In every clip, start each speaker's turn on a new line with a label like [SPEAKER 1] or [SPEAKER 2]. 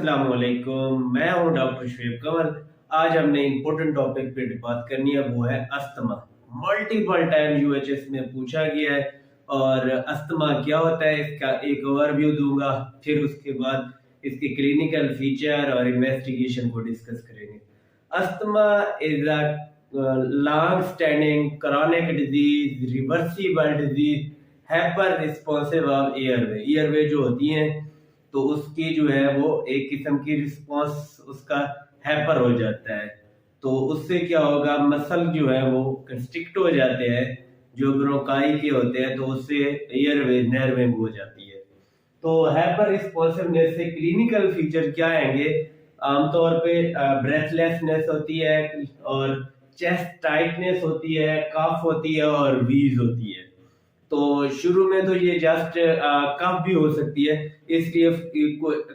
[SPEAKER 1] अस्सलामुअलैकुम, मैं हूं डॉक्टर शुएब कंवल। आज हमने इम्पोर्टेंट टॉपिक पे बात करनी है, वो है अस्थमा। मल्टीपल टाइम यूएचएस में पूछा गया है और अस्थमा क्या होता है इसका एक ओवरव्यू दूंगा। फिर उसके बाद इसके क्लिनिकल फीचर और इन्वेस्टिगेशन को डिस्कस करेंगे। Asthma is a long standing chronic disease, reversible disease, hyper responsive of airway. Airway जो होती हैं तो उसकी जो है वो एक किस्म की रिस्पॉन्स उसका हैपर हो जाता है। तो उससे क्या होगा, मसल जो है वो कंस्ट्रिक्ट हो जाते हैं, जो ब्रोंकाई के होते हैं, तो उससे एयरवे नर्विंग हो जाती है। तो हाइपर रिस्पॉन्सिवनेस से क्लिनिकल फीचर क्या आएंगे? आमतौर पे ब्रेथलेसनेस होती है और चेस्ट टाइटनेस होती है, कफ होती है और वीज होती है। तो शुरू में तो ये जस्ट कफ भी हो सकती है, इसलिए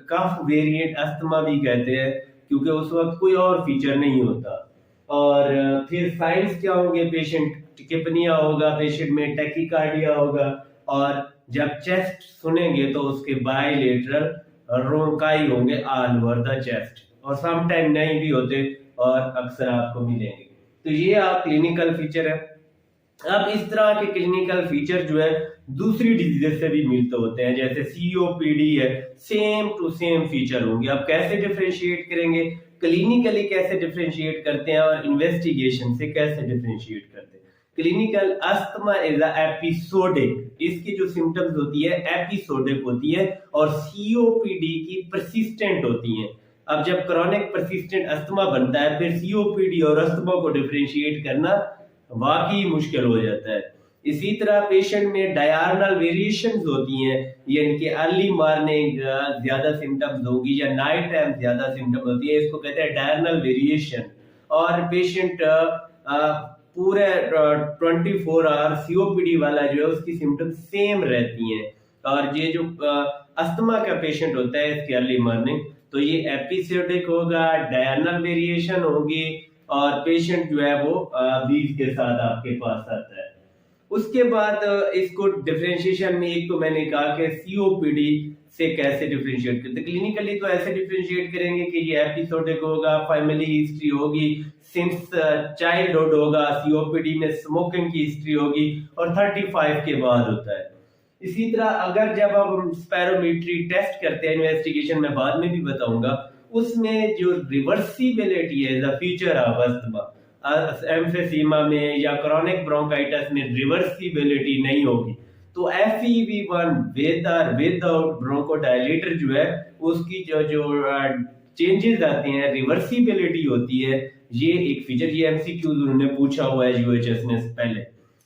[SPEAKER 1] कफ वेरिएंट अस्थमा भी कहते हैं, क्योंकि उस वक्त कोई और फीचर नहीं होता। और फिर साइंस क्या होंगे? पेशेंट टिकेपनिया होगा, पेशेंट में टैकीकार्डिया होगा, और जब चेस्ट सुनेंगे तो उसके बायलेटरल रोंकाई होंगे ऑल ओवर द चेस्ट, और सम टाइम नहीं भी होते और अक्सर आपको मिलेंगे। तो ये आप क्लिनिकल फीचर है। अब इस तरह के क्लिनिकल फीचर जो है दूसरी डिजीजेस से भी मिलते होते हैं, जैसे सीओपीडी है, सेम टू सेम फीचर होंगे। अब कैसे डिफरेंशिएट करेंगे? क्लिनिकली कैसे डिफरेंशिएट करते हैं और इन्वेस्टिगेशन से कैसे डिफरेंशिएट करते हैं? क्लिनिकल अस्थमा इज एपिसोडिक, इसकी जो सिम्टम्स होती है एपिसोडिक होती है, और सीओपीडी की परसिस्टेंट होती है। अब जब क्रॉनिक परसिस्टेंट अस्थमा बनता है, फिर सीओपीडी और अस्थमा को डिफरेंशिएट करना वाकई मुश्किल हो जाता है। इसी तरह पेशेंट में डायर्नल वेरिएशंस होती हैं, यानी कि अर्ली मॉर्निंग ज्यादा सिम्टम्स होगी या नाइट टाइम ज्यादा सिम्टम होती है, इसको कहते हैं डायर्नल वेरिएशन। और पेशेंट पूरे 24 आवर सीओपीडी वाला जो है उसकी सिम्टम्स सेम रहती हैं। और ये जो अस्थमा का पेशेंट होता है इसकी अर्ली मॉर्निंग, तो ये एपिसोडिक होगा, डायर्नल वेरिएशन होगी, और पेशेंट जो है वो बीज के साथ आपके पास आता है। उसके बाद इसको डिफरेंशिएशन में, एक तो मैंने कहा कि सीओपीडी से कैसे डिफरेंशिएट करते, क्लिनिकली तो ऐसे डिफरेंशिएट करेंगे कि ये एपिसोडिक होगा, फैमिली हिस्ट्री होगी, सिंस चाइल्डहुड होगा, सीओपीडी में स्मोकिंग की हिस्ट्री होगी, और 35 के बाद होता है। इसी तरह अगर जब हम स्पायरोमीट्री टेस्ट करते हैं, इन्वेस्टिगेशन में बाद में भी बताऊंगा, उसमें जो रिवर्सिबिलिटी है द फीचर ऑफ अस्थमा, एम्फेसीमा में या क्रॉनिक ब्रोंकाइटिस में रिवर्सिबिलिटी नहीं होगी। तो FEV1 विद और विदाउट ब्रोंकोडायलेटर जो है उसकी जो जो चेंजेस आते हैं, रिवर्सिबिलिटी होती है। ये एक फीचर, ये एमसीक्यूज उन्होंने पूछा हुआ है यूएचएस में पहले।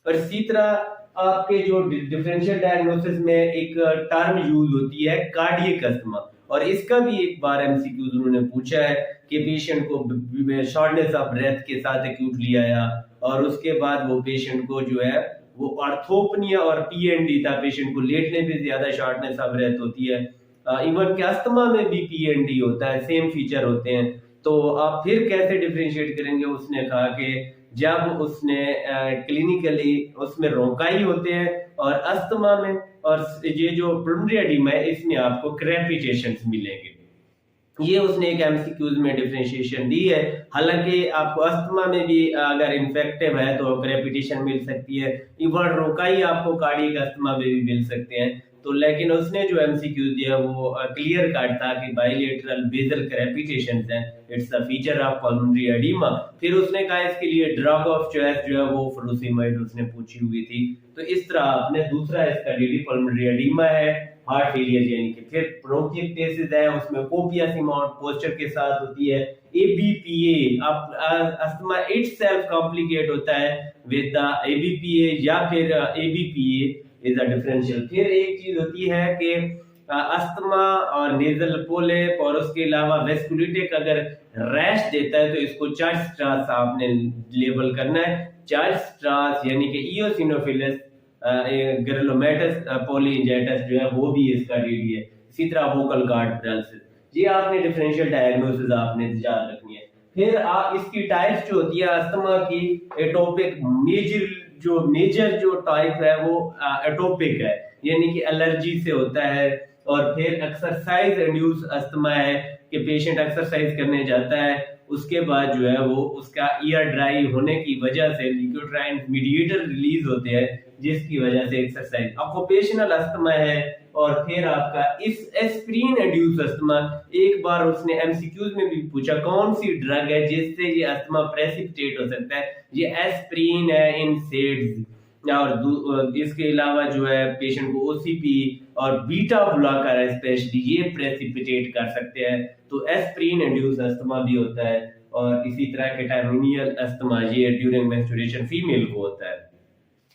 [SPEAKER 1] और इसी तरह आपके जो डिफरेंशियल डायग्नोसिस में एक टर्म यूज होती है कार्डियक अस्थमा, और इसका भी एक बार एमसीक्यूज उन्होंने पूछा है कि पेशेंट को शॉर्टनेस ऑफ ब्रेथ के साथ एक्यूटली आया, और उसके बाद वो पेशेंट को जो है वो ऑर्थोपनिया और पीएनडी था, पेशेंट को लेटने पे ज्यादा शॉर्टनेस ऑफ ब्रेथ होती है। इवन के अस्थमा में भी पीएनडी होता है, सेम फीचर होते हैं। तो आप फिर कैसे डिफरेंशिएट करेंगे? उसने कहा कि जब उसने क्लिनिकली उसमें रोंकाई होते हैं, और अस्थमा में और ये जो प्लमनरी एडिमा है इसमें आपको क्रेपिटेशंस मिलेंगे। ये उसने एक एमसीक्यूज में डिफरेंशिएशन दी है। हालांकि आपको अस्थमा में भी अगर इन्फेक्टिव है तो क्रेपिटेशन मिल सकती है, इवन रोंकाई आपको कार्डियक अस्थमा में भी मिल सकते हैं। तो लेकिन उसने जो एमसीक्यू दिया वो क्लियर कट था कि बाइलेटरल बेसल क्रेपिटेशंस हैं, it's a feature of pulmonary oedema. फिर उसने कहा इसके लिए ड्रग ऑफ चॉइस जो है वो फुरोसिमाइड उसने पूछी हुई थी। तो इस तरह आपने दूसरा इसका डी पल्मोनरी एडिमा है, हार्ट फेलियर यानी कि। फिर ब्रोंकियोटेसिस है, उसमें कोपियस अमाउंट पोस्चर के साथ होती है। एबीपीए, अब अस्थमा इटसेल्फ कॉम्प्लिकेट होता है विद द एबीपीए या फिर एबीपीए इज अ डिफरेंशियल। फिर एक चीज होती है कि अस्थमा और नेजल पोलिप और उसके अलावा वेस्कुलिटिक अगर रैश देता है तो इसको चार्ज स्ट्रास आपने लेबल करना है। चार्ज स्ट्रास यानी कि इयोसिनोफिलस ग्रेनुलोमेटस पॉलीइंजाइटिस जो है वो भी इसका डीडी है। इसी तरह वोकल कॉर्ड पैरालिसिस, ये आपने डिफरेंशियल डायग्नोसिस आपने याद रखनी है। फिर इसकी टाइप्स जो होती है अस्थमा की, एटोपिक मेजर जो टाइप है वो एटोपिक है, यानी कि एलर्जी से होता है। और फिर एक्सरसाइज इंड्यूस अस्थमा है, कि पेशेंट एक्सरसाइज करने जाता है, उसके बाद जो है वो उसका ईयर ड्राई होने की वजह से ल्यूकोट्राइन मीडिएटर रिलीज होते हैं, जिसकी वजह से एक्सरसाइज ऑक्यूपेशनल अस्थमा है। और फिर आपका इस एस्पिरिन इंड्यूस अस्थमा, एक बार उसने एमसीक्यूज में भी पूछा कौन सी ड्रग है जिससे ये अस्थमा प्रेसिपिटेट हो सकता है, ये एस्पिरिन है इन सेड्स। और इसके अलावा जो है पेशेंट को ओसीपी और बीटा ब्लॉकर है स्पेशली, ये प्रेसिपिटेट कर सकते हैं। तो एस्पिरिन इंड्यूस अस्थमा भी होता है। और इसी तरह कैटामिनियल अस्थमा, ये ड्यूरिंग मेंस्ट्रुएशन फीमेल को होता है।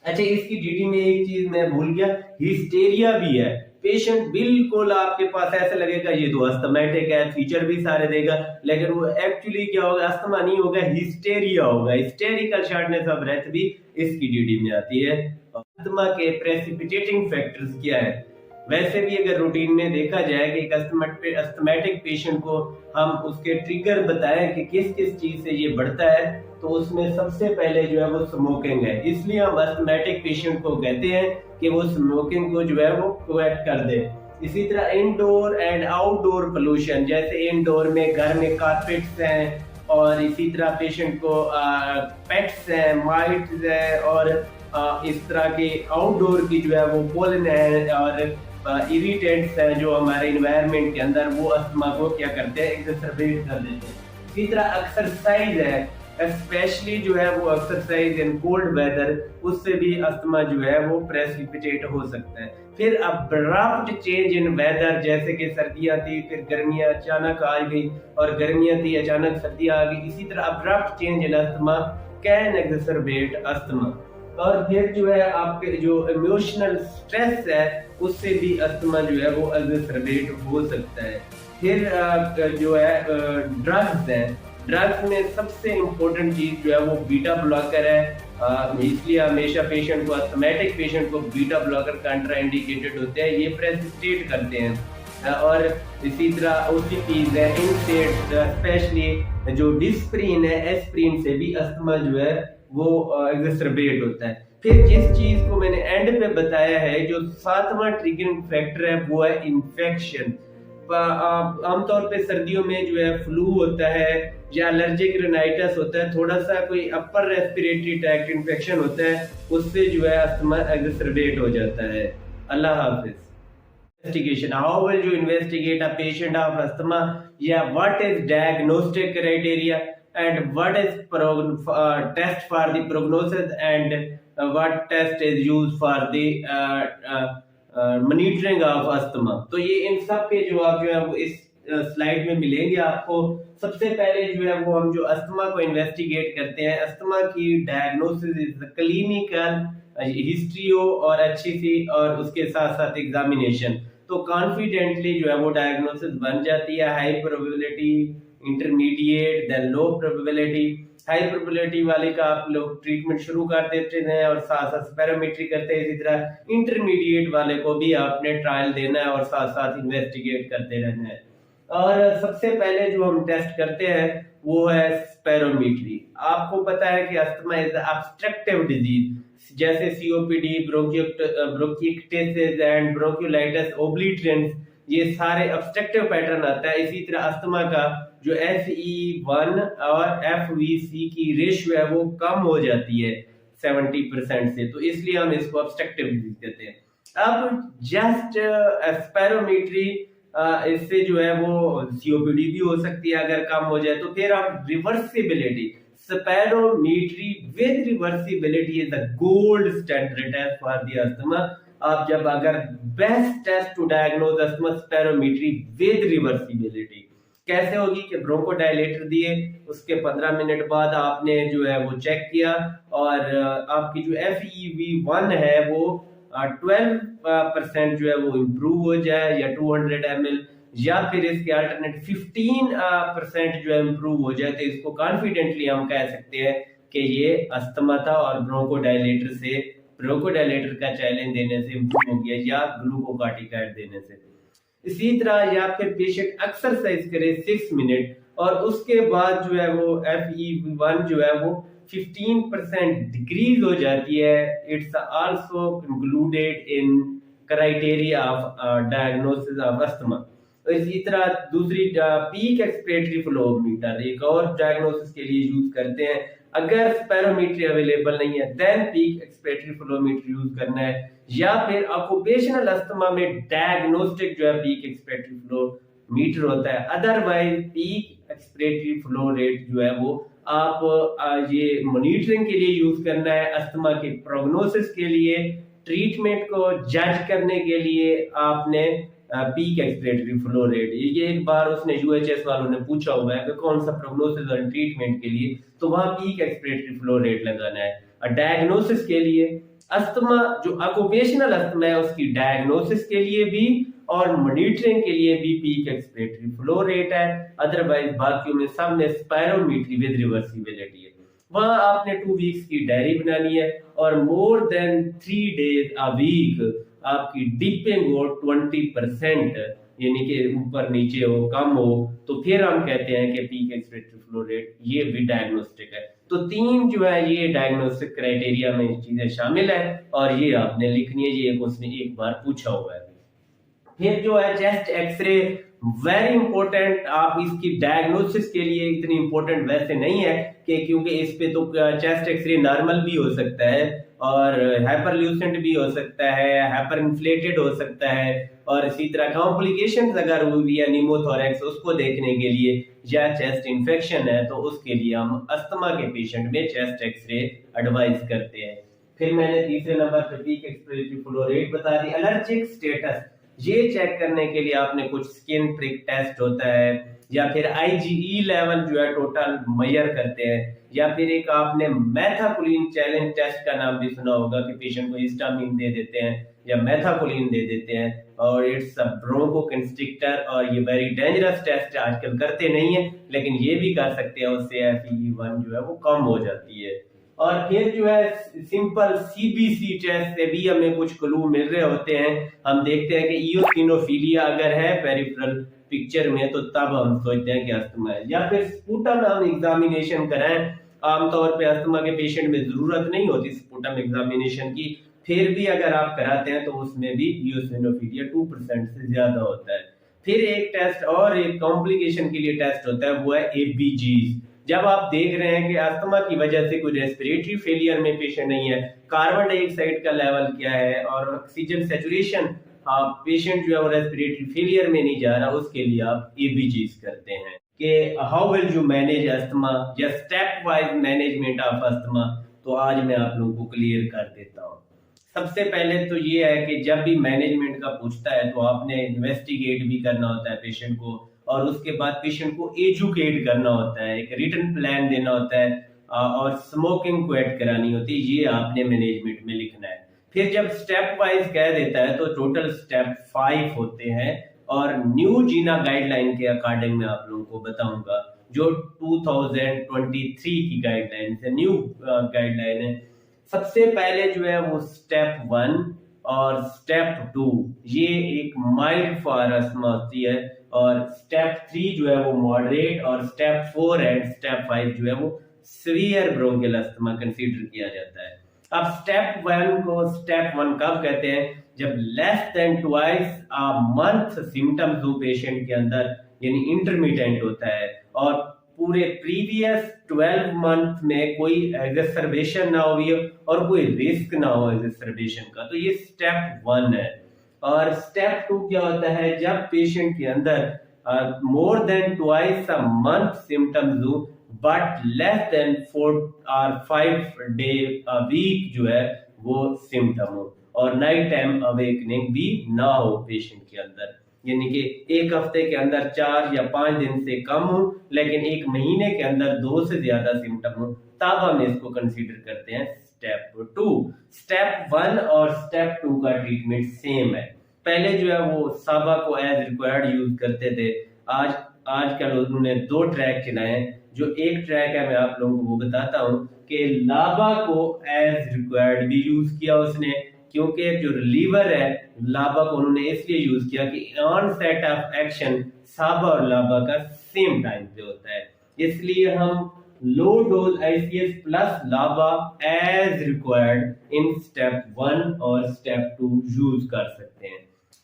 [SPEAKER 1] अच्छा, इसकी डीटी में एक चीज मैं भूल गया, हिस्टेरिया भी है। पेशेंट बिल्कुल आपके पास ऐसा लगेगा ये तो अस्थमेटिक है, फीचर भी सारे देगा, लेकिन वो एक्चुअली क्या होगा, अस्थमा नहीं होगा, हिस्टेरिया होगा। हिस्टेरिकल शॉर्टनेस ऑफ ब्रेथ भी इसकी डीटी में आती है। अस्थमा के प्रेसिपिटेटिंग फैक्टर्स क्या है? वैसे भी अगर रूटीन में देखा जाए कि एक अस्थमेटिक पेशेंट को हम उसके ट्रिगर बताएं कि किस किस चीज से ये बढ़ता है, तो उसमें सबसे पहले जो है वो स्मोकिंग है। इसलिए हम अस्थमेटिक पेशेंट को कहते हैं कि वो स्मोकिंग को जो है वो क्विट कर दे। इसी तरह इंडोर एंड आउटडोर पोल्यूशन, जैसे इंडोर में घर में कारपेट्स हैं, और इसी तरह पेशेंट को पेट्स हैं, माइट्स हैं, और इस तरह के आउटडोर की जो है वो पोलन है और इरिटेंट्स हैं जो हमारे इन्वायरमेंट के अंदर, वो अस्थमा को क्या करते हैं, एक्सरबेट कर देते हैं। इसी तरह एक्सरसाइज है, स्पेशली जो है वो एक्सरसाइज इन कोल्ड वेदर, उससे भी अस्थमा जो है वो प्रेसिपिटेट हो सकता है। फिर अब्रप्ट चेंज इन वेदर, जैसे कि सर्दियां थी फिर गर्मियां अचानक आ गई, और गर्मियां थी अचानक सर्दियां आ गई। इसी तरह abrupt change in asthma can exacerbate asthma. और फिर जो है आपके जो इमोशनल स्ट्रेस है, उससे भी अस्थमा जो है वो एक्सरबेट हो सकता है। फिर जो है ड्रग्स है, ड्रग्स में सबसे इम्पोर्टेंट चीज जो है वो बीटा ब्लॉकर है। इसलिए हमेशा पेशेंट को, अस्थमेटिक पेशेंट को बीटा ब्लॉकर कंट्रा इंडिकेटेड होते हैं, ये प्रेसिपिटेट करते हैं। और इसी तरह ओसीपीज है, इनसेट्स, स्पेशली जो डिस्प्रिन है, एस्प्रिन से भी अस्थमा जो है वो एक्सरबेट होता है। फिर जिस चीज को मैंने एंड पे बताया है, जो 7वां ट्रिगरिंग फैक्टर है, वो है इन्फेक्शन। आमतौर पे सर्दियों में जो है फ्लू होता है या एलर्जिक रिनाइटिस होता है, थोड़ा सा कोई अपर रेस्पिरेटरी ट्रैक्ट इन्फेक्शन होता है, उससे जो है अस्थमा एक्सरबेट हो जाता है। अल्लाह हाफिज। Investigation. How will you investigate a patient of asthma? Yeah, what is diagnostic criteria and what is test for the prognosis, and what test is used for the monitoring of asthma? तो ये इन सब के जवाब जो है वो इस slide में मिलेंगे आपको। सबसे पहले जो है वो हम जो अस्थमा को इन्वेस्टिगेट करते हैं, अस्थमा की डायग्नोसिस इज क्लिनिकल हिस्ट्रियो और अच्छी सी, और उसके साथ साथ एग्जामिनेशन, तो कॉन्फिडेंटली जो है वो डायग्नोसिस बन जाती है। High probability, intermediate, then low probability. High probability वाले का आप लोग ट्रीटमेंट शुरू कर देते हैं और साथ साथ स्पेरोमेट्री करते हैं। इसी तरह इंटरमीडिएट वाले को भी आपने ट्रायल देना है और साथ साथ इन्वेस्टिगेट करते रहना है। और सबसे पहले जो हम टेस्ट करते हैं वो है स्पेरोमेट्री। आपको पता है कि अस्थमा इज ऑब्स्ट्रक्टिव डिजीज, जैसे सीओपीडी, ब्रोंकिटिस एंड ब्रोंकियोलाइटिस ओब्लिटरेंस, ये सारे ऑब्स्ट्रक्टिव पैटर्न आता है। इसी तरह अस्थमा का जो FE1 और FVC की रेशियो है वो कम हो जाती है 70% से, तो इसलिए हम इसको ऑब्स्ट्रक्टिव डिजीज कहते हैं। अब जस्ट स्पेरोमेट्री, इससे जो है वो सीओपीडी भी हो सकती है अगर कम हो जाए। तो फिर आप reversibility, spirometry with reversibility is the gold standard test for the asthma. आप जब अगर best test to diagnose asthma, spirometry with reversibility. कैसे होगी कि ब्रोंकोडायलेटर दिए, उसके 15 मिनट बाद आपने जो है वो चेक किया, और आपकी जो FEV1 है वो 12% जो है वो इम्प्रूव हो जाए, या 200 ml, या फिर इसके अल्टरनेट 15% जो है इम्प्रूव हो जाए, तो इसको कॉन्फिडेंटली हम कह सकते हैं कि ये अस्थमा था और ब्रोंकोडायलेटर का चैलेंज देने से इम्प्रूव हो गया, या ग्लूकोकार्टिकाइड देने से। इसी तरह या फिर पेशेंट एक्सरसाइज करे 6 मिनट, और उसके बाद जो है वो FEV1 जो है वो 15% डिक्रीज हो जाती है। It's also included in criteria of diagnosis of asthma. और इसी तरह दूसरी पीक एक्सपिरेटरी फ्लो मीटर एक और डायग्नोसिस के लिए यूज करते हैं। अगर स्पायरोमीट्री अवेलेबल नहीं है then peak expiratory flow meter use करना है, या फिर ऑक्यूपेशनल अस्थमा में डायग्नोस्टिक जो है पीक एक्सपिरेटरी फ्लो मीटर होता है। Otherwise peak expiratory flow rate जो है वो आप ये मॉनिटरिंग के लिए यूज करना है, अस्थमा के प्रोग्नोसिस के लिए, ट्रीटमेंट को जज करने के लिए आपने पीक एक्सपिरेटरी फ्लो रेट, ये एक बार उसने यूएचएस वालों ने पूछा हुआ है कि कौन सा प्रोग्नोसिस और ट्रीटमेंट के लिए, तो वहां पीक एक्सपिरेटरी फ्लो रेट लगाना है। और डायग्नोसिस के लिए अस्थमा जो ऑक्यूपेशनल अस्थमा है उसकी डायग्नोसिस के लिए भी और मॉनिटरिंग के लिए भी पीक एक्सपिरेटरी फ्लो रेट है। अदरवाइज बाकियों में सब में स्पायरोमीट्री विद रिवर्सिबिलिटी है। वहां आपने 2 वीक्स की डायरी बनानी है और more than 3 days a week आपकी डिपिंग हो 20%, यानी कि ऊपर नीचे हो, कम हो, तो फिर हम कहते हैं कि पीक एक्सपिरेटरी फ्लो रेट ये भी डायग्नोस्टिक है। तो 3 जो है ये डायग्नोस्टिक क्राइटेरिया में चीजें शामिल है और ये आपने लिखनी है, ये उसने एक बार पूछा हुआ है। फिर जो है चेस्ट एक्सरे वेरी इंपॉर्टेंट, आप इसकी डायग्नोसिस के लिए इतनी इंपॉर्टेंट वैसे नहीं है कि क्योंकि इस पे तो चेस्ट एक्सरे नॉर्मल भी हो सकता है और हाइपरल्यूसेंट भी हो सकता है, हाइपर इन्फ्लेटेड हो सकता है, और इसी तरह कॉम्प्लिकेशंस अगर हुई है निमोथोरेक्स उसको देखने के लिए, या चेस्ट इन्फेक्शन है तो उसके लिए हम अस्थमा के पेशेंट में चेस्ट एक्सरे एडवाइस करते हैं। फिर मैंने तीसरे नंबर पर पीक एक्सपिरेटरी फ्लो रेट बता दी। एलर्जिक स्टेटस ये चेक करने के लिए आपने कुछ स्किन प्रिक टेस्ट होता है, या फिर आईजीई लेवल जो है टोटल मेजर करते हैं, या फिर एक आपने मेथाकोलिन चैलेंज टेस्ट का नाम भी सुना होगा कि पेशेंट को हिस्टामिन दे देते हैं या मेथाकोलिन दे देते हैं, और इट्स अ ब्रोंकोकंस्ट्रिक्टर और ये वेरी डेंजरस टेस्ट आजकल करते नहीं है लेकिन ये भी कर सकते हैं, उससे FEV1 जो है वो कम हो जाती है। और फिर जो है सिंपल सीबीसी टेस्ट से भी हमें कुछ क्लू मिल रहे होते हैं। हम देखते हैं कि इयोसिनोफिलिया अगर है पेरिफेरल पिक्चर में तो तब हम सोचते हैं कि अस्थमा है, या फिर स्पुटम हम एग्जामिनेशन कराएं। आमतौर पे अस्थमा के पेशेंट में जरूरत नहीं होती स्पुटम एग्जामिनेशन की, फिर भी अगर आप कराते हैं तो उसमें भी इयोसिनोफिलिया 2% से ज्यादा होता है। फिर एक टेस्ट और एक कॉम्प्लिकेशन के लिए टेस्ट होता है, वो है एबीजीज। जब आप देख रहे हैं कि अस्थमा की वजह से कोई रेस्पिरेटरी फेलियर में पेशेंट नहीं है, कार्बन डाइऑक्साइड का लेवल क्या है और ऑक्सीजन सैचुरेशन पेशेंट जो है वो रेस्पिरेटरी फेलियर में नहीं जा रहा, उसके लिए आप एबीजीज करते हैं कि how will you manage asthma या step wise management of asthma. तो आज मैं आप लोगों को क्लियर कर देता हूँ। सबसे पहले तो ये है कि जब भी मैनेजमेंट का पूछता है तो आपने इन्वेस्टिगेट भी करना होता है पेशेंट को, और उसके बाद पेशेंट को एजुकेट करना होता है, एक रिटन प्लान देना होता है, और स्मोकिंग क्विट करानी होती है, ये आपने मैनेजमेंट में लिखना है। फिर जब स्टेप वाइज कह देता है तो टोटल स्टेप 5 होते हैं, और न्यू जीना गाइडलाइन के अकॉर्डिंग मैं आप लोगों को बताऊंगा जो 2023 की गाइडलाइन है, न्यू गाइडलाइन है। सबसे पहले जो है वो स्टेप 1 और स्टेप 2 ये एक माइल्ड फॉर अस्थमा होती है, और स्टेप 3 जो है वो मॉडरेट, और स्टेप 4 एंड स्टेप 5 जो है वो सीवियर ब्रोंकियल अस्थमा कंसीडर किया जाता है। अब स्टेप 1 को स्टेप 1 कब कहते हैं, जब less than twice a month symptoms हो पेशेंट के अंदर, यानी इंटरमिटेंट होता है, और पूरे प्रीवियस 12 मंथ में कोई एग्जर्बेशन ना हुई हो और कोई रिस्क ना हो एग्जर्बेशन का, तो ये स्टेप 1 है। और स्टेप 2 क्या होता है, जब पेशेंट के अंदर more than twice a month symptoms हो बट लेस देन 4 और 5 डे अ वीक जो है वो सिम्टम हो, और नाइट टाइम अवेकनिंग भी ना हो पेशेंट के अंदर, यानी कि एक हफ्ते के अंदर 4 या 5 दिन से कम हो लेकिन एक महीने के अंदर 2 से ज्यादा सिम्टम हो, तब हम इसको कंसीडर करते हैं स्टेप 2। स्टेप 1 और स्टेप 2 का ट्रीटमेंट सेम है। पहले जो है वो साबा को एज रिक्वायर्ड यूज करते थे, आजकल उन्होंने 2 ट्रैक चलाए। जो एक ट्रैक है मैं आप लोगों को वो बताता हूँ कि लाबा को एज रिक्वायर्ड भी यूज किया उसने, क्योंकि जो रिलीवर है लाबा को उन्होंने इसलिए यूज किया कि ऑन सेट ऑफ एक्शन साबा और लाबा का सेम टाइम पे होता है, इसलिए हम लो डोज आईसीएस प्लस लाबा एज रिक्वायर्ड इन स्टेप 1 और स्टेप 2 यूज कर सकते हैं।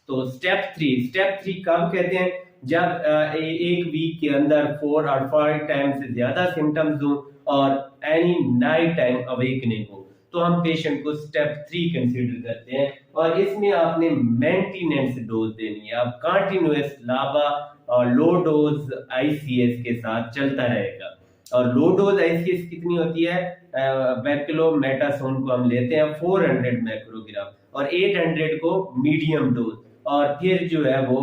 [SPEAKER 1] तो स्टेप 3 कब कहते हैं, जब एक वीक के अंदर 4 और 5 टाइम से ज्यादा सिम्टम्स हो और एनी नाइट टाइम अवेकनिंग हो, तो हम पेशेंट को स्टेप 3 कंसीडर करते हैं। और इसमें आपने मेंटेनेंस डोज देनी है। अब कंटिन्यूअस लाबा और लो डोज आईसीएस के साथ चलता रहेगा। और लो डोज आईसीएस कितनी होती है? बैक्लोमेटासोन को हम लेते हैं 400 माइक्रोग्राम और 800 को मीडियम डोज, और फिर जो है वो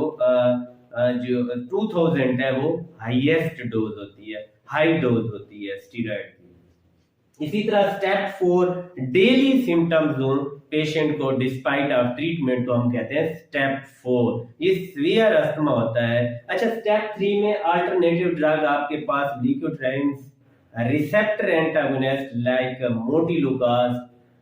[SPEAKER 1] जो 2000 है वो हाईएस्ट डोज होती है, हाई डोज होती है स्टीरॉयड की। इसी तरह स्टेप 4 डेली सिम्टम्स हो पेशेंट को डिस्पाइट ऑफ ट्रीटमेंट, तो हम कहते हैं स्टेप 4, ये सीवियर अस्थमा होता है। अच्छा, स्टेप 3 में अल्टरनेटिव ड्रग आपके पास लिकोट्राइन्स रिसेप्टर एंटागोनिस्ट लाइक मोटिलुकास,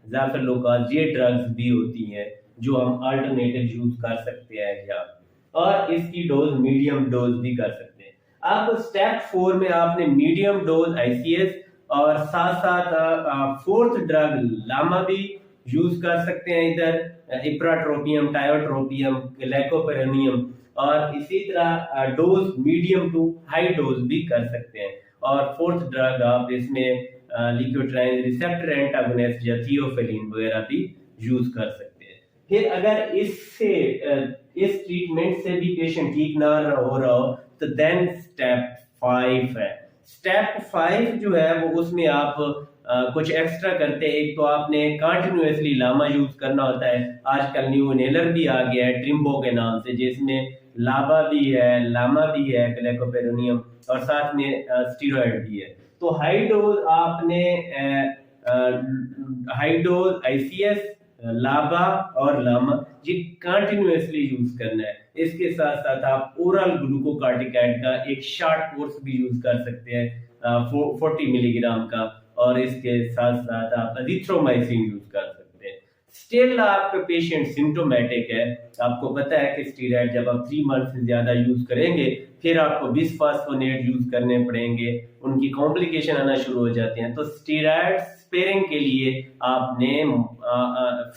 [SPEAKER 1] जाफरलुकास, ये ड्रग्स भी होती हैं जो हम अल्टरनेटिव यूज कर सकते हैं यहाँ, और इसकी डोज मीडियम डोज भी कर सकते हैं। अब स्टेप 4 में आपने मीडियम डोज आईसीएस और साथ साथ फोर्थ ड्रग लामा भी यूज कर सकते हैं, इधर इप्राट्रोपियम, टायोट्रोपियम, ग्लाइकोपेरोनियम, और इसी तरह dose medium to high dose भी कर सकते हैं। और फोर्थ ड्रग आप इसमें लिकोट्राइन रिसेप्टर एंटागोनिस्ट या थियोफिलिन वगैरह भी यूज कर सकते हैं। फिर अगर इससे इस ट्रीटमेंट से भी पेशेंट ठीक ना हो रहा हो तो देन स्टेप 5 है। स्टेप 5 जो है वो उसमें आप कुछ एक्स्ट्रा करते हैं। एक तो आपने कंटिन्यूअसली लामा यूज करना होता है। आजकल न्यू इनहेलर भी आ गया है ट्रिम्बो के नाम से, जिसमें लाबा भी है, लामा भी है, ग्लाइकोपेरोनियम, और साथ में स्टीरॉयड भी है। तो हाई डोज आपने हाई डोज आईसीएस, लाबा और लामा ये कंटिन्यूअसली यूज करना है। इसके साथ साथ आप ओरल ग्लूकोकार्टिकाइड का एक शॉर्ट कोर्स भी यूज कर सकते हैं 40 मिलीग्राम का, और इसके साथ साथ आप एजिथ्रोमाइसिन यूज कर सकते हैं। स्टिल आपका पेशेंट सिम्टोमेटिक है, आपको पता है कि स्टीरॉयड जब आप 3 मंथ से ज्यादा यूज करेंगे फिर आपको बिसफॉस्फोनेट यूज करने पड़ेंगे, उनकी कॉम्प्लिकेशन आना शुरू हो जाते हैं। तो स्टीरॉयड स्पेयरिंग के लिए आपने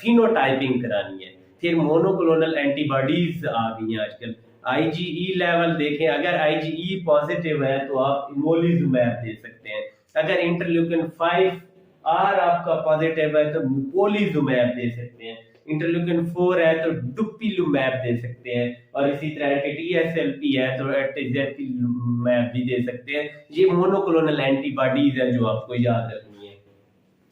[SPEAKER 1] फिनोटाइपिंग करानी है। फिर मोनोक्लोनल एंटीबॉडीज आ गई हैं आजकल। आईजीई लेवल देखें, अगर आईजीई पॉजिटिव है तो आप इमोलिजुमैब दे सकते हैं। अगर इंटरल्यूकिन 5 आर आपका पॉजिटिव है तो पोलिजुमैब दे सकते हैं। इंटरल्यूकिन 4 है तो डुपिलुमैब दे सकते हैं, और इसी तरह टीएसएलपी है तो एटेजेपिलुमैब भी दे सकते हैं। ये मोनोक्लोनल एंटीबॉडीज है जो आपको याद रखनी है।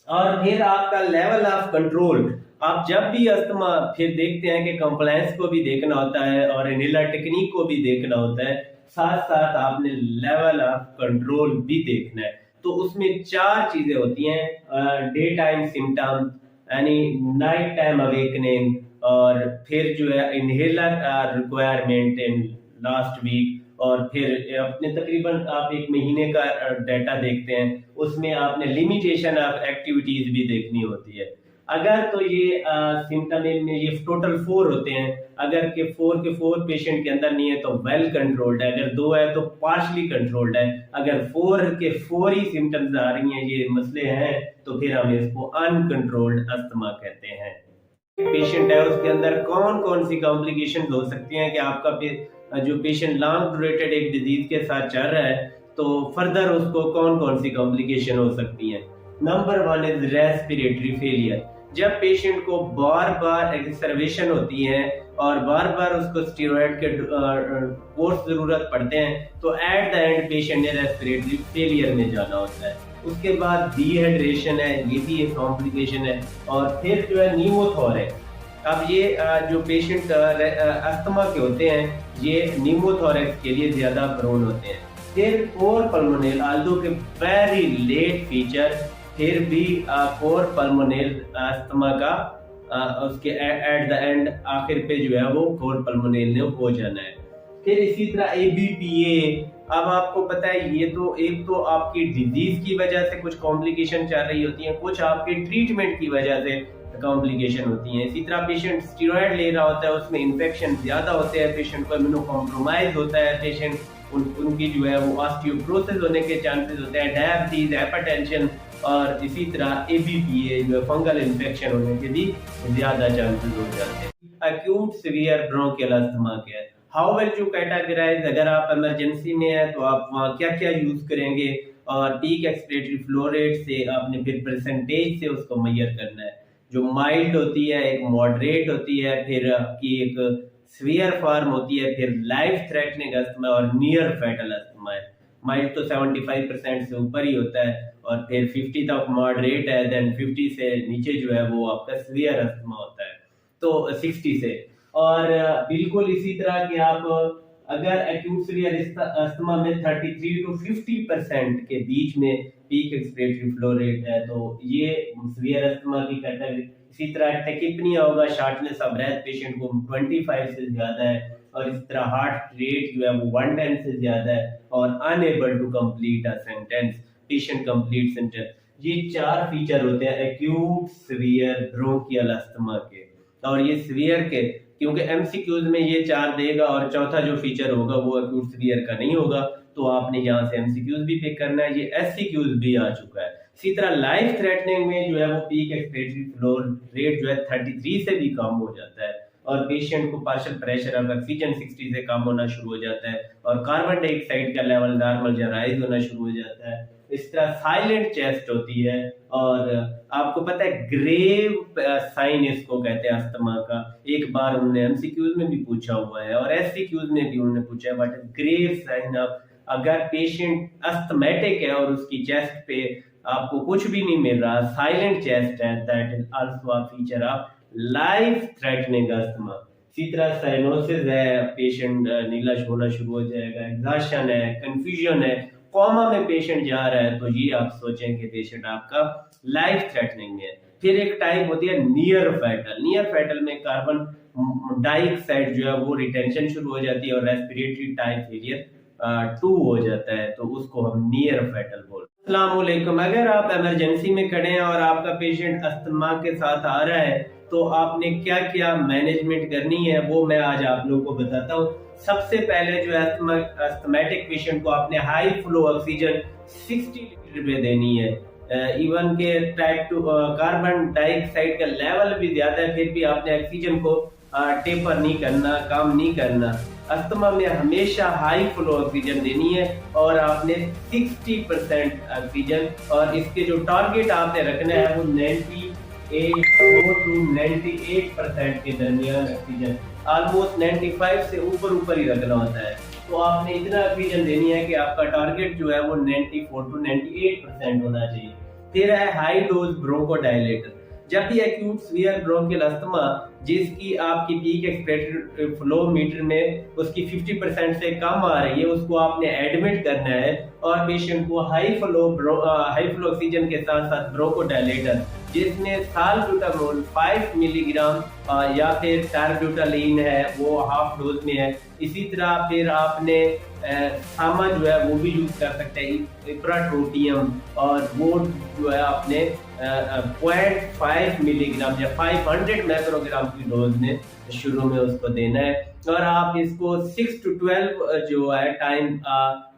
[SPEAKER 1] और फिर आपका लेवल ऑफ कंट्रोल, आप जब भी अस्थमा फिर देखते हैं कि कंप्लायंस को भी देखना होता है और इनहेलर टेक्निक को भी देखना होता है, साथ साथ आपने लेवल ऑफ कंट्रोल भी देखना है। तो उसमें 4 चीजें होती हैं, डे टाइम सिम्टम्स यानी नाइट टाइम अवेकनिंग, और फिर जो है inhaler requirement in last week, और फिर अपने तकरीबन आप 1 महीने का डाटा देखते हैं, उसमें आपने लिमिटेशन ऑफ एक्टिविटीज भी देखनी होती है। अगर तो ये सिम्टम में ये टोटल 4 होते हैं, अगर के 4 पेशेंट के अंदर नहीं है तो वेल कंट्रोल्ड है, अगर 2 है तो पार्शली कंट्रोल्ड है, अगर 4 ही सिम्टम्स आ रही हैं, ये मसले हैं, तो फिर हम इसको अनकंट्रोल्ड अस्थमा कहते हैं। पेशेंट है उसके अंदर कौन कौन सी कॉम्प्लिकेशन हो सकती हैं कि आपका जो पेशेंट लॉन्ग ड्यूरेटेड एक डिजीज के साथ चल रहा है तो फर्दर उसको कौन कौन सी कॉम्प्लिकेशन हो सकती हैं। Number 1 is respiratory failure. जब पेशेंट को बार बार एक्सरवेशन होती है और बार बार उसको स्टेरॉइड के कोर्स जरूरत पड़ते हैं तो एट द एंड पेशेंट ने रेस्पिरेटरी फेलियर में जाना होता है। उसके बाद डिहाइड्रेशन है, ये भी एक कॉम्प्लिकेशन है। और फिर जो है न्यूमोथोरेक्स। अब ये जो पेशेंट अस्थमा के होते हैं ये न्यूमोथोरेक्स के लिए ज्यादा प्रोन होते हैं। फिर कोर पल्मोनल, आल्दो के वेरी लेट फीचर, फिर भी कोर पल्मोनल अस्थमा का उसके एट द एंड आखिर पे जो है वो कोर पल्मोनल ने हो जाना है। फिर इसी तरह एबीपीए। अब आपको पता है ये तो एक तो आपकी डिजीज की वजह से कुछ कॉम्प्लिकेशन चल रही होती है, कुछ आपके ट्रीटमेंट की वजह से कॉम्प्लिकेशन होती है। इसी तरह पेशेंट स्टेरॉइड ले रहा होता है, उसमें इन्फेक्शन ज्यादा होते हैं, पेशेंट को इम्यूनो कॉम्प्रोमाइज होता है, पेशेंट उनकी जो है वो ऑस्टियोपोरोसिस होने के चांसेस होते हैं, डायबिटीज, हाइपरटेंशन, और इसी तरह एबीपीए जो फंगल इन्फेक्शन होने के भी ज्यादा चांसेस हो जाते हैं। अक्यूट सीवियर ब्रोंकियल अस्थमा क्या है? हाउ विल यू कैटेगराइज, अगर आप इमरजेंसी में है तो आप वहाँ क्या क्या यूज करेंगे, और पीक एक्सपिरेटरी फ्लो रेट से आपने फिर परसेंटेज से उसको मेजर करना है। जो माइल्ड होती है, एक मॉडरेट होती है, फिर आपकी एक सीवियर फॉर्म होती है, फिर लाइफ थ्रेटनिंग अस्थमा और नियर फैटल अस्थमा है। माइल्ड तो 75% से ऊपर ही होता है, और फिर 50 तक मॉडरेट है, देन 50 से नीचे जो है वो आपका सीवियर अस्थमा होता है, तो 60 से। और बिल्कुल इसी तरह कि आप अगर एक्यूट सीवियर अस्थमा में 33 to 50% के बीच में पीक एक्सपिरेटरी फ्लो रेट है, तो ये सीवियर अस्थमा की कैटेगरी। इसी तरह टेकिपनिया होगा, शॉर्टनेस ऑफ ब्रेथ पेशेंट को 25 से ज्यादा है, और इस तरह हार्ट रेट जो है वो 110 से ज्यादा है, और unable to complete a sentence, patient complete sentence. ये 4 फीचर होते हैं एक्यूट सीवियर ब्रोंकियल अस्थमा के। और ये सीवियर के, क्योंकि एमसीक्यूज में ये 4 देगा और चौथा जो फीचर होगा वो एक्यूट सीवियर का नहीं होगा, तो आपने यहाँ से एमसीक्यूज भी पिक करना है। ये एससीक्यूज भी आ चुका है। इसी तरह लाइफ थ्रेटनिंग में जो है वो पीक एक्सपिरेटरी फ्लो रेट जो है 33 से भी कम हो जाता है, और पेशेंट को पार्शियल प्रेशर ऑफ ऑक्सीजन 60 से कम होना शुरू हो जाता है, और कार्बन डाइऑक्साइड का लेवल नॉर्मल या राइज होना शुरू हो जाता है। इस तरह साइलेंट चेस्ट होती है, और आपको पता है ग्रेव साइन इसको कहते हैं अस्थमा का। एक बार उन्होंने एमसीक्यूज में भी पूछा हुआ है और एससीक्यूज में भी उन्होंने पूछा है, बट ग्रेव साइन ऑफ, अगर पेशेंट अस्थमेटिक है और उसकी चेस्ट पे आपको कुछ भी नहीं मिल रहा, साइलेंट चेस्ट है, that is also a feature of life threatening asthma. इसी तरह साइनोसिस है, पेशेंट नीलाश होना शुरू हो जाएगा, एग्जॉशन है, कंफ्यूजन है, कोमा में पेशेंट जा रहा है, तो ये आप सोचें कि पेशेंट आपका लाइफ थ्रेटनिंग है। फिर एक टाइप होती है नियर फैटल। नियर फैटल में कार्बन डाइऑक्साइड जो है वो रिटेंशन शुरू हो जाती है, और रेस्पिरेटरी टाइप फेलियर 2 हो जाता है, तो उसको हम नियर फैटल बोलते हैं। अस्सलाम वालेकुम। अगर आप इमरजेंसी में खड़े हैं और आपका पेशेंट अस्थमा के साथ आ रहा है, तो आपने क्या क्या मैनेजमेंट करनी है वो मैं आज आप लोगों को बताता हूँ। सबसे पहले जो अस्थमेटिक पेशेंट को आपने हाई फ्लो ऑक्सीजन 60 लीटर पे देनी है। इवन के टाइप 2 कार्बन डाइऑक्साइड का लेवल भी ज्यादा है, फिर भी आपने ऑक्सीजन को टेपर नहीं करना, कम नहीं करना। अस्थमा में हमेशा हाई फ्लो ऑक्सीजन देनी है, और आपने 60% ऑक्सीजन, और इसके जो टारगेट आपने रखना है वो 98 to 98% के दरमियान ऑक्सीजन, ऑलमोस्ट 95 से ऊपर ही रखना होता है। तो आपने इतना ऑक्सीजन देनी है कि आपका टारगेट जो है वो 94 to 98% होना चाहिए। फिर है हाई डोज ब्रोंकोडायलेटर। जब भी एक्यूट सीवियर ब्रोंकियल अस्थमा जिसकी आपकी पीक एक्सपिरेटरी फ्लो मीटर में उसकी 50% से कम आ रही है, उसको आपने एडमिट करना है, और पेशेंट को हाई फ्लो ऑक्सीजन के साथ साथ ब्रोंकोडायलेटर जिसमें साल्ब्यूटामोल 5 मिलीग्राम या फिर साल्ब्यूटालीन है वो हाफ डोज में है। इसी तरह फिर आपने सामा जो है वो भी यूज कर सकते हैं, इप्राट्रोटियम, और वो जो है आपने 0.5 मिलीग्राम या 500 माइक्रोग्राम की डोज में शुरू में उसको देना है। और आप इसको 6 to 12 जो है टाइम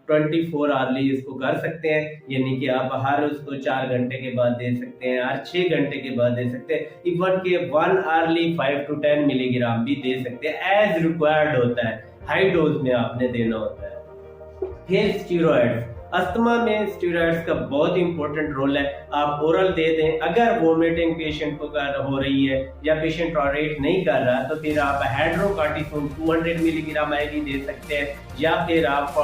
[SPEAKER 1] 24 आवर्ली इसको कर सकते हैं, यानी कि आप हर उसको 4 घंटे के बाद दे सकते हैं, हर 6 घंटे के बाद दे सकते हैं, इवन के 1 आवर्ली 5 to 10 मिलीग्राम भी दे सकते हैं, एज रिक्वायर्ड होता है, हाई डोज में आपने देना होता है। फिर स्टीरॉइड्स, अस्थमा में स्टीरॉइड्स का बहुत इंपॉर्टेंट रोल है। आप ओरल दे दें, अगर वोमिटिंग पेशेंट को हो रही है या पेशेंट टॉलरेट नहीं कर रहा, तो फिर आप हाइड्रोकार्टिसोन 200 मिलीग्राम आईवी दे सकते हैं, या फिर आप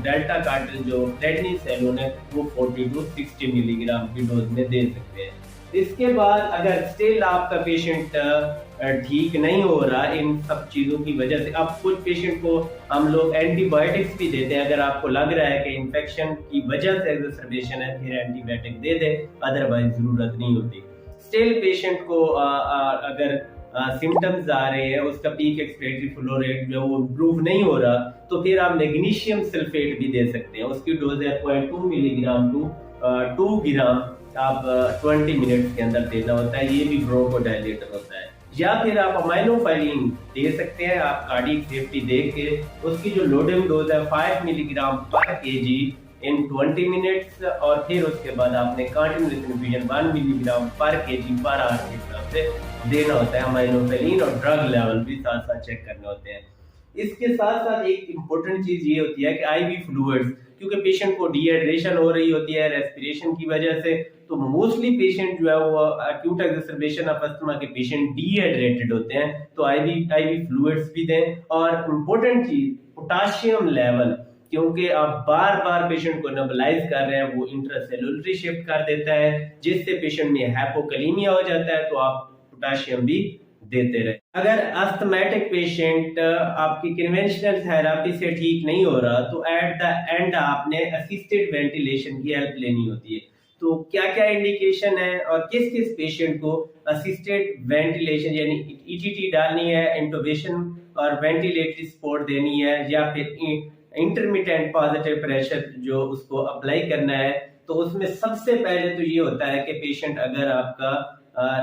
[SPEAKER 1] डेल्टा कार्टिल जो प्रेडनिसोलोन है वो 40 to 60 मिलीग्राम की डोज में दे सकते हैं। इसके बाद अगर स्टिल आपका पेशेंट ठीक नहीं हो रहा इन सब चीज़ों की वजह से, अब कुछ पेशेंट को हम लोग एंटीबायोटिक्स भी देते हैं। अगर आपको लग रहा है कि इन्फेक्शन की वजह से एक्सरबेशन है, फिर एंटीबायोटिक दे दें, अदरवाइज ज़रूरत नहीं होती। स्टिल पेशेंट को अगर सिम्टम्स आ रहे हैं, उसका पीक एक्सपिरेटरी फ्लो रेट जो वो इम्प्रूव नहीं हो रहा, तो फिर आप मैग्नीशियम सल्फेट भी दे सकते हैं। उसकी डोज है 0.2 मिलीग्राम टू 2 ग्राम, आप 20 मिनट्स के अंदर देना होता है। ये भी ब्रोंकोडायलेटर होता है। या फिर आप अमाइनोफाइलिन दे सकते हैं, आप कार्डियक सेफ्टी देख के। उसकी जो लोडिंग डोज है 5 मिलीग्राम पर केजी इन 20 मिनट्स, और फिर उसके बाद आपने कंटिन्यूअस इन्फ्यूजन 1 मिलीग्राम पर केजी पर आवर के हिसाब से देना होता है अमाइनोफाइलिन, और ड्रग लेवल भी साथ साथ चेक करने होते हैं। इसके साथ साथ एक इम्पोर्टेंट चीज ये होती है कि आईवी फ्लूइड्स, क्योंकि पेशेंट को डिहाइड्रेशन हो रही होती है रेस्पिरेशन की वजह से, तो मोस्टली पेशेंट जो है वो एक्यूट एक्सरबेशन ऑफ अस्थमा के पेशेंट डिहाइड्रेटेड होते हैं, तो आईवी आईवी फ्लूइड्स भी दें। और इम्पोर्टेंट चीज पोटाशियम लेवल, क्योंकि आप बार बार पेशेंट को नेबुलाइज कर रहे हैं, वो इंट्रासेलुलरी शिफ्ट कर देता है जिससे पेशेंट में हाइपोकैलेमिया हो जाता है, तो आप पोटाशियम भी देते रहे। अगर अस्थमैटिक पेशेंट आपकी कन्वेंशनल थेरेपी से ठीक नहीं हो रहा, तो एट द एंड आपने असिस्टेड वेंटिलेशन की हेल्प लेनी होती है। तो क्या क्या इंडिकेशन है और किस किस पेशेंट को असिस्टेड वेंटिलेशन यानी ईटीटी डालनी है, इंटुबेशन और वेंटिलेटरी सपोर्ट देनी है, या फिर इंटरमिटेंट पॉजिटिव प्रेशर जो उसको अप्लाई करना है, तो उसमें सबसे पहले तो ये होता है कि पेशेंट अगर आपका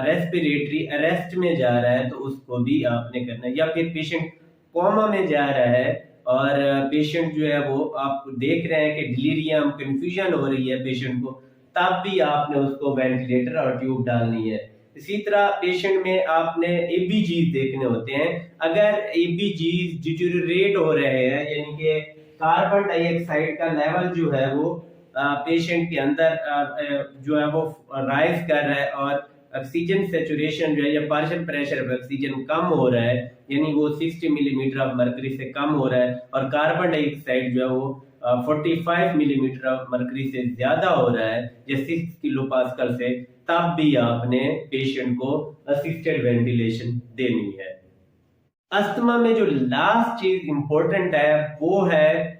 [SPEAKER 1] रेस्पिरेटरी अरेस्ट में जा रहा है तो उसको भी आपने करना है, या फिर पेशेंट कोमा में जा रहा है और पेशेंट जो है वो आप देख रहे हैं कि डिलीरियम कंफ्यूजन हो रही है पेशेंट को, तब भी आपने उसको वेंटिलेटर और ट्यूब डालनी है। इसी तरह पेशेंट में आपने एबीजीज देखने होते हैं। अगर एबीजीज डिटेरियोरेट हो रहे हैं, यानी कि कार्बन डाइऑक्साइड का लेवल जो है वो पेशेंट के अंदर जो है वो राइज कर रहा है और ऑक्सीजन सेचुरेशन जो है या पार्शियल प्रेशर ऑफ ऑक्सीजन कम हो रहा है, यानी वो 60 मिलीमीटर ऑफ मरकरी से कम हो रहा है, और कार्बन डाइऑक्साइड जो है वो 45 मिलीमीटर ऑफ मरकरी से ज्यादा हो रहा है या 6 किलो पास्कल से, तब भी आपने पेशेंट को असिस्टेड वेंटिलेशन देनी है। अस्थमा में जो लास्ट चीज इंपॉर्टेंट है वो है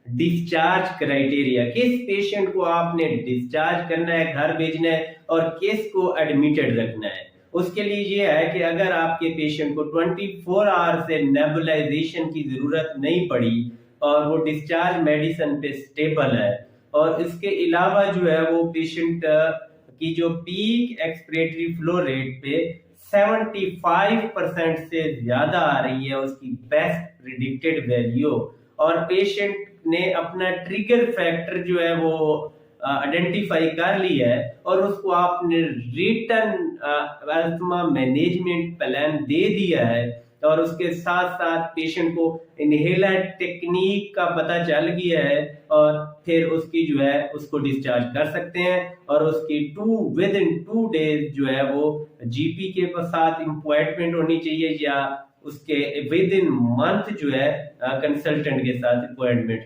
[SPEAKER 1] डिस्चार्ज क्राइटेरिया। किस पेशेंट को आपने डिस्चार्ज करना है, घर भेजना है, और किस को एडमिटेड रखना है। उसके लिए ये है कि अगर आपके पेशेंट को 24 आवर से नेबुलाइजेशन की जरूरत नहीं पड़ी और वो डिस्चार्ज मेडिसिन पे स्टेबल है, और इसके अलावा जो है वो पेशेंट की जो पीक एक्सपिरेटरी फ्लो रेट पे 75% से ज्यादा आ रही है उसकी बेस्ट प्रिडिक्टेड वैल्यू, और पेशेंट ने अपना ट्रिगर फैक्टर जो है वो आइडेंटिफाई कर लिया है, और उसको आपने रिटर्न अस्थमा मैनेजमेंट प्लान दे दिया है, और उसके साथ साथ पेशेंट को इनहेलर टेक्निक का पता चल गया है, और फिर उसकी जो है उसको डिस्चार्ज कर सकते हैं, और उसकी विद इन 2 डेज जो है वो जीपी के साथ अपॉइंटमेंट होनी चाहिए, या उसके विद इन मंथ जो है कंसल्टेंट के साथ अपॉइंटमेंट